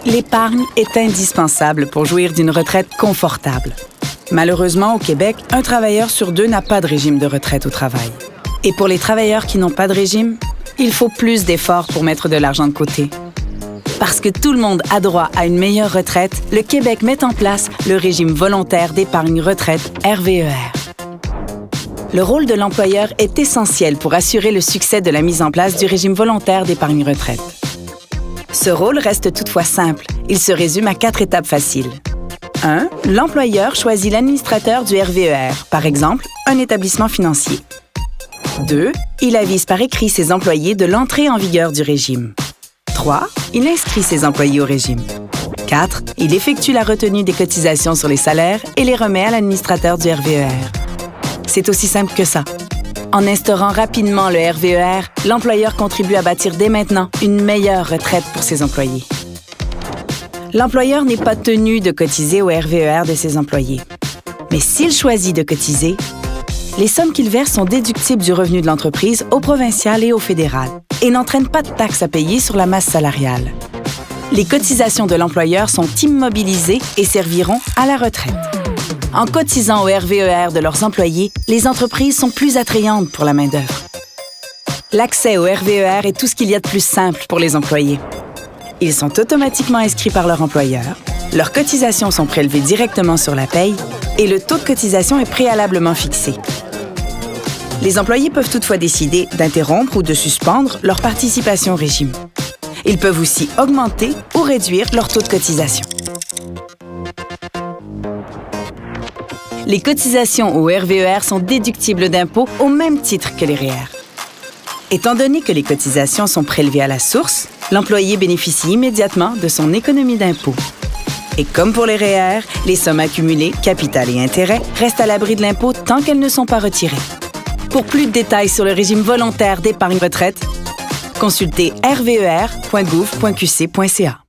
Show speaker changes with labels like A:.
A: L'épargne est indispensable pour jouir d'une retraite confortable. Malheureusement, au Québec, un travailleur sur deux n'a pas de régime de retraite au travail. Et pour les travailleurs qui n'ont pas de régime, il faut plus d'efforts pour mettre de l'argent de côté. Parce que tout le monde a droit à une meilleure retraite, le Québec met en place le régime volontaire d'épargne retraite RVER. Le rôle de l'employeur est essentiel pour assurer le succès de la mise en place du régime volontaire d'épargne retraite. Ce rôle reste toutefois simple. Il se résume à 4 étapes faciles. 1. L'employeur choisit l'administrateur du RVER, par exemple, un établissement financier. 2. Il avise par écrit ses employés de l'entrée en vigueur du régime. 3. Il inscrit ses employés au régime. 4. Il effectue la retenue des cotisations sur les salaires et les remet à l'administrateur du RVER. C'est aussi simple que ça. En instaurant rapidement le RVER, l'employeur contribue à bâtir dès maintenant une meilleure retraite pour ses employés. L'employeur n'est pas tenu de cotiser au RVER de ses employés. Mais s'il choisit de cotiser, les sommes qu'il verse sont déductibles du revenu de l'entreprise au provincial et au fédéral et n'entraînent pas de taxes à payer sur la masse salariale. Les cotisations de l'employeur sont immobilisées et serviront à la retraite. En cotisant au RVER de leurs employés, les entreprises sont plus attrayantes pour la main-d'œuvre. L'accès au RVER est tout ce qu'il y a de plus simple pour les employés. Ils sont automatiquement inscrits par leur employeur, leurs cotisations sont prélevées directement sur la paye et le taux de cotisation est préalablement fixé. Les employés peuvent toutefois décider d'interrompre ou de suspendre leur participation au régime. Ils peuvent aussi augmenter ou réduire leur taux de cotisation. Les cotisations au RVER sont déductibles d'impôts au même titre que les REER. Étant donné que les cotisations sont prélevées à la source, l'employé bénéficie immédiatement de son économie d'impôts. Et comme pour les REER, les sommes accumulées, capital et intérêts, restent à l'abri de l'impôt tant qu'elles ne sont pas retirées. Pour plus de détails sur le régime volontaire d'épargne retraite, consultez rver.gouv.qc.ca.